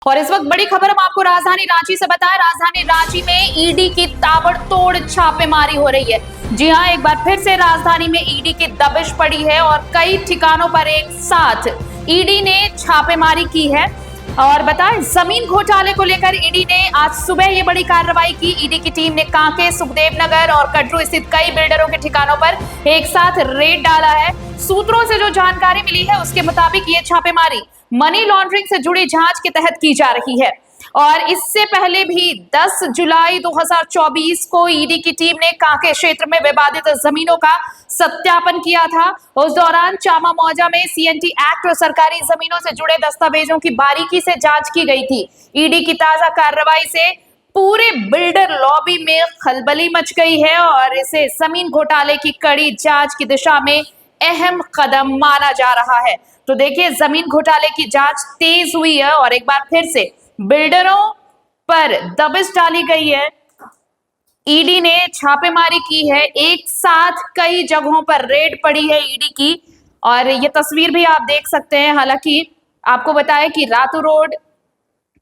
और इस वक्त बड़ी खबर हम आपको राजधानी रांची से बताएं। राजधानी रांची में ईडी की ताबड़तोड़ छापेमारी हो रही है। जी हां, एक बार फिर से राजधानी में ईडी की दबिश पड़ी है और कई ठिकानों पर एक साथ ईडी ने छापेमारी की है। और बताएं, जमीन घोटाले को लेकर ईडी ने आज सुबह ये बड़ी कार्रवाई की। ईडी की टीम ने कांके, सुखदेव नगर और कटरू स्थित कई बिल्डरों के ठिकानों पर एक साथ रेड डाला है। सूत्रों से जो जानकारी मिली है उसके मुताबिक ये छापेमारी मनी लॉन्ड्रिंग से जुड़ी जांच के तहत की जा रही है। और इससे पहले भी 10 जुलाई 2024 को ईडी की टीम ने कांके क्षेत्र में विवादित जमीनों का सत्यापन किया था। उस दौरान चामा मौजा में सीएनटी एक्ट और सरकारी जमीनों से जुड़े दस्तावेजों की बारीकी से जांच की गई थी। ईडी की ताजा कार्रवाई से पूरे बिल्डर लॉबी में खलबली मच गई है और इसे जमीन घोटाले की कड़ी जांच की दिशा में अहम कदम माना जा रहा है। तो देखिए, जमीन घोटाले की जांच तेज हुई है और एक बार फिर से बिल्डरों पर दबिश डाली गई है। ईडी ने छापेमारी की है, एक साथ कई जगहों पर रेड पड़ी है ईडी की। और ये तस्वीर भी आप देख सकते हैं। हालांकि आपको बताया कि रातू रोड,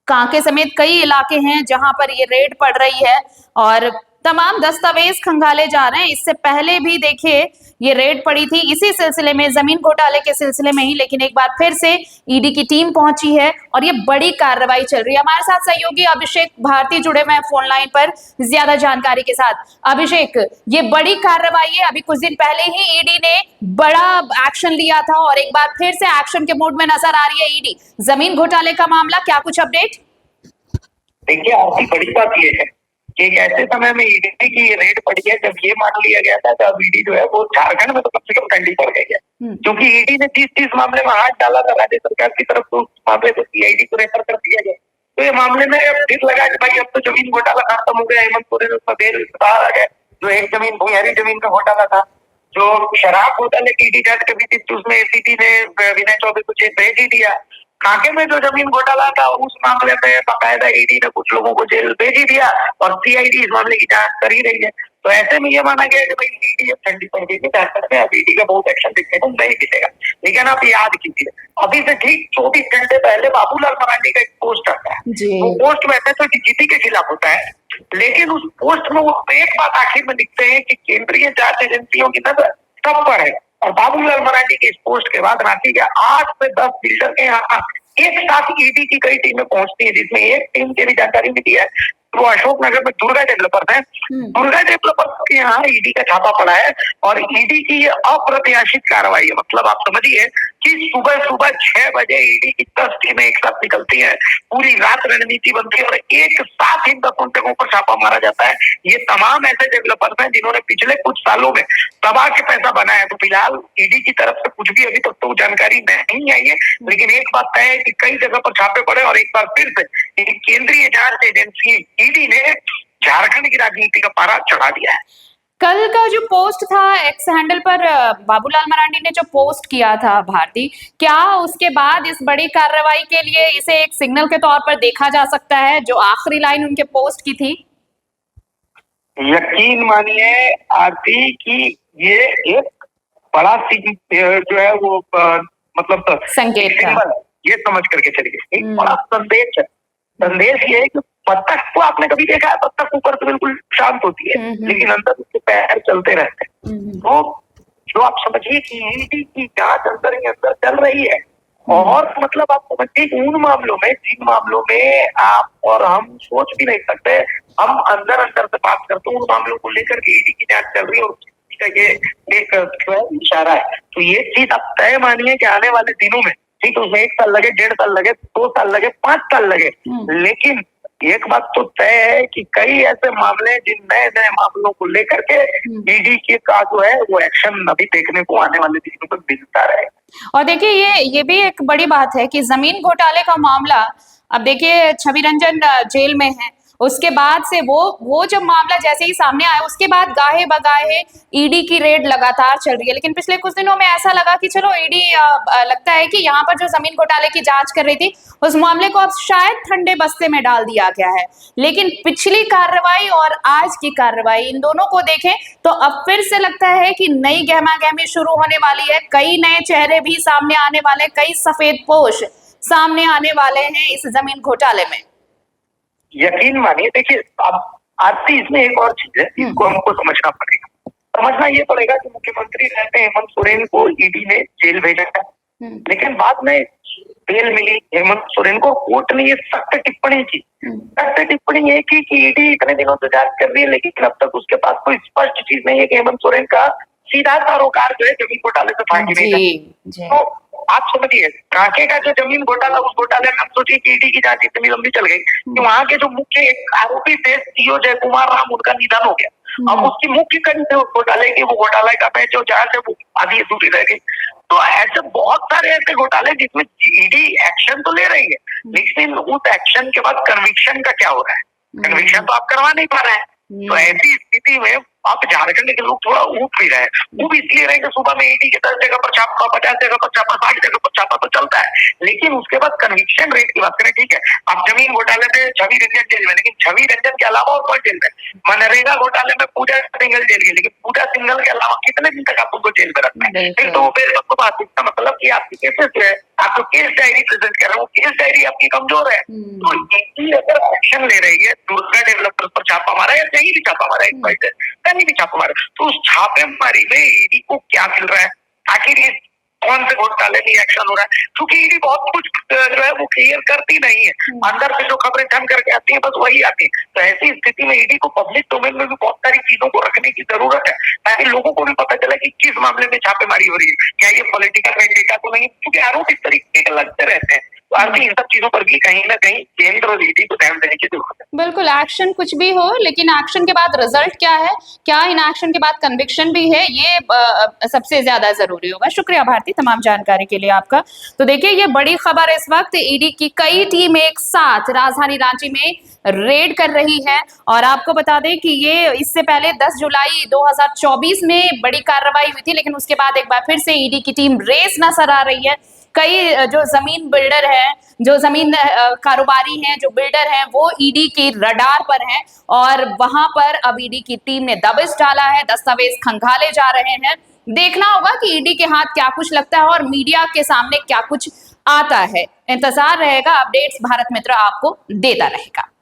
कांके समेत कई इलाके हैं जहां पर ये रेड पड़ रही है और तमाम दस्तावेज खंगाले जा रहे हैं। इससे पहले भी देखिए ये रेड पड़ी थी इसी सिलसिले में, जमीन घोटाले के सिलसिले में ही। लेकिन एक बार फिर से ईडी की टीम पहुंची है और ये बड़ी कार्रवाई चल रही है। हमारे साथ सहयोगी अभिषेक भारती जुड़े हुए हैं फोन लाइन पर ज्यादा जानकारी के साथ। अभिषेक, ये बड़ी कार्रवाई है। अभी कुछ दिन पहले ही ईडी ने बड़ा एक्शन लिया था और एक बार फिर से एक्शन के मूड में नजर आ रही है ईडी। जमीन घोटाले का मामला, क्या कुछ अपडेट? देखिए, आपकी बड़ी बात ये है कि एक ऐसे समय में ईडी की ये रेड पड़ी है जब ये मान लिया गया था, तब ईडी जो है वो झारखंड में तो कम से कम ठंडी पड़ गई है। क्योंकि ईडी ने जिस मामले में हाथ डाला था राज्य सरकार की तरफ, तो उस मामले को सीआईडी को रेफर कर दिया गया। तो ये मामले में अब फिर लगा कि भाई अब तो जमीन घोटाला खत्म हो गया। हेमंत सोरेन उसका बेल बाहर आ गया। जो एक जमीन भूमिहारी जमीन का घोटाला था, जो शराब घोटाले की ईडी जांच करी थी, उसमें एसीबी ने विनय चौबे को जेल भेज ही दिया। कांके में जो जमीन घोटाला था, उस मामले में बाकायदा ईडी ने कुछ लोगों को जेल भेज ही दिया और सीआईडी इस मामले की जांच कर ही रही है। तो ऐसे में ये माना गया कि भाई ईडी अब ठंडी पड़ गई थी, झारखंड में अब ईडी का बहुत एक्शन देखने को नहीं मिलेगा। लेकिन आप याद कीजिए, अभी से ठीक 24 घंटे पहले बाबूलाल मरांडी का एक पोस्ट आता है। वो पोस्ट वैसे तो डीजीपी के खिलाफ होता है, लेकिन उस पोस्ट में वो एक बात आखिर में लिखते हैं कि केंद्रीय जांच एजेंसियों की नजर सब पर है। और बाबूलाल मरांडी के इस पोस्ट के बाद रांची के 8 से 10 बिल्डर के यहाँ एक साथ ईडी की कई टीमें पहुंचती है, जिसमें एक टीम की भी जानकारी मिली है। वो अशोकनगर में दुर्गा डेवलपर्स है। दुर्गा डेवलपर्स के यहाँ ईडी का छापा पड़ा है और ईडी की ये अप्रत्याशित कार्रवाई है। मतलब आप समझिए कि सुबह सुबह 6 बजे ईडी की 10 टीमें एक साथ निकलती है, पूरी रात रणनीति बनती है और एक साथ इन 10 जगहों पर छापा मारा जाता है। ये तमाम ऐसे डेवलपर्स हैं जिन्होंने पिछले कुछ सालों में दबा के पैसा बनाया है। तो फिलहाल ईडी की तरफ से कुछ भी अभी तक तो जानकारी नहीं आई है, लेकिन एक बात तय है कि कई जगह पर छापे पड़े और एक बार फिर से केंद्रीय जांच एजेंसी ईडी ने झारखंड की राजनीति का पारा चढ़ा दिया है। कल का जो पोस्ट था एक्स हैंडल पर, बाबूलाल मरांडी ने जो पोस्ट किया था भारती, क्या उसके बाद इस बड़ी कार्रवाई के लिए इसे एक सिग्नल के तौर पर देखा जा सकता है, जो आखिरी लाइन उनके पोस्ट की थी? यकीन मानिए आरती की ये एक बड़ा जो है वो मतलब संकेत था, ये समझ करके चलिए। एक बड़ा संदेश है। संदेश ये है कि बत्तख को आपने कभी देखा है? बत्तख ऊपर तो बिल्कुल शांत होती है, लेकिन अंदर उसके पैर चलते रहते हैं। तो जो आप समझिए कि ईडी की जांच अंदर ही अंदर चल रही है। और मतलब आप समझिए उन मामलों में, जिन मामलों में आप और हम सोच भी नहीं सकते, हम अंदर अंदर से बात करते हैं, उन मामलों को लेकर के ईडी की जांच चल रही है और ये एक इशारा है। तो ये चीज आप तय मानिए कि आने वाले दिनों में, ठीक है, उसमें 1 साल लगे, 1.5 साल लगे, 2 साल लगे, 5 साल लगे, लेकिन एक बात तो तय है कि कई ऐसे मामले, जिन नए नए मामलों को लेकर के ईडी के का जो है वो एक्शन अभी देखने को आने वाले दिनों में मिलता रहेगा। और देखिए ये भी एक बड़ी बात है कि जमीन घोटाले का मामला, अब देखिए छवि रंजन जेल में है, उसके बाद से वो जब मामला जैसे ही सामने आया, उसके बाद गाहे बगाहे ईडी की रेड लगातार चल रही है। लेकिन पिछले कुछ दिनों में ऐसा लगा कि चलो ईडी लगता है कि यहाँ पर जो जमीन घोटाले की जांच कर रही थी, उस मामले को अब शायद ठंडे बस्ते में डाल दिया गया है। लेकिन पिछली कार्रवाई और आज की कार्रवाई, इन दोनों को देखें तो अब फिर से लगता है कि नई गहमा गहमी शुरू होने वाली है। कई नए चेहरे भी सामने आने वाले, कई सफेद पोश सामने आने वाले हैं इस जमीन घोटाले में? यकीन मानिए, देखिए अब आरती इसमें एक और चीज है, इसको हमको समझना पड़ेगा। समझना ये पड़ेगा कि मुख्यमंत्री रहते हेमंत सोरेन को ईडी ने जेल भेजा था, लेकिन बाद में बेल मिली हेमंत सोरेन को। कोर्ट ने ये सख्त टिप्पणी की। सख्त टिप्पणी ये की कि ईडी इतने दिनों से जांच कर रही है, लेकिन अब तक उसके पास कोई स्पष्ट चीज नहीं है कि हेमंत सोरेन का सीधा सरोकार जो है जमीन घोटाले से फांकी नहीं था। तो आप समझिए, कांके का जो जमीन घोटाला, उस घोटाले में आप सोचिए कि ईडी की जांच इतनी लंबी चल गई कि वहां के जो मुख्य एक आरोपी थे सीओ जय कुमार राम, उनका निधन हो गया। अब उसकी मुख्य कड़ी थे उस घोटाले की, वो घोटाले का मैं जो जांच है वो आधी अधूरी रह गई। तो ऐसे बहुत सारे ऐसे घोटाले जिसमें ईडी एक्शन तो ले रही है, लेकिन उस एक्शन के बाद कन्विक्शन का क्या हो रहा है? कन्विक्शन तो आप करवा नहीं पा रहे हैं। तो ऐसी स्थिति में आप झारखंड के लोग थोड़ा ऊब भी रहे। ऊब इसलिए रहे कि सुबह में ईडी के 10 जगह पर छापा, 50 जगह पर छापा, 60 जगह पर छापा तो चलता है, लेकिन उसके बाद कन्विक्शन रेट की बात करें, ठीक है आप जमीन घोटाले में छवि रंजन जेल में, लेकिन छवि रंजन के अलावा और कौन जेल में? मनरेगा घोटाले में पूजा सिंघल जेल गई, लेकिन पूजा सिंघल के अलावा कितने दिन तक आप उनको जेल में रखना है? फिर तो वो बात, इसका मतलब कि आपकी केसेस जो है, आपको केस डायरी प्रेजेंट कर रहे हो, केस डायरी आपकी कमजोर है। तो ईडी अगर एक्शन ले रही है, दुर्गा डेवलपर पर छापा मारा या कहीं भी छापा मारा, कहीं भी छापा मारा, तो उस छापेमारी में ईडी को क्या मिल रहा है? आखिर ये कौन से घोटाले में एक्शन हो रहा है? क्योंकि ईडी बहुत कुछ जो है वो क्लियर करती नहीं है, अंदर से जो खबरें ठम करके आती है बस वही आती है। तो ऐसी स्थिति में ईडी को पब्लिक डोमेन में भी बहुत सारी चीजों को रखने की जरूरत है, ताकि लोगों को भी पता चले कि किस मामले में छापेमारी हो रही है, क्या ये पॉलिटिकल डेटा तो नहीं, क्योंकि आरोप इस तरीके के लगते रहते हैं। तो आरती इन सब चीजों पर भी कहीं ना कहीं केंद्र और ईडी को ध्यान देने की जरूरत है। बिल्कुल, एक्शन कुछ भी हो, लेकिन एक्शन के बाद रिजल्ट क्या है, क्या इन एक्शन के बाद कन्विक्शन भी है, ये सबसे ज्यादा जरूरी होगा। शुक्रिया भारती तमाम जानकारी के लिए आपका। तो देखिए, ये बड़ी खबर इस वक्त ईडी की कई टीम एक साथ राजधानी रांची में रेड कर रही है। और आपको बता दें कि ये इससे पहले 10 जुलाई 2024 में बड़ी कार्रवाई हुई थी, लेकिन उसके बाद एक बार फिर से ईडी की टीम रेस नजर आ रही है। कई जो जमीन बिल्डर हैं, जो जमीन कारोबारी हैं, जो बिल्डर हैं, वो ईडी के रडार पर हैं और वहां पर अब ईडी की टीम ने दबिश डाला है, दस्तावेज खंगाले जा रहे हैं। देखना होगा कि ईडी के हाथ क्या कुछ लगता है और मीडिया के सामने क्या कुछ आता है। इंतजार रहेगा, अपडेट्स भारत मित्र आपको देता रहेगा।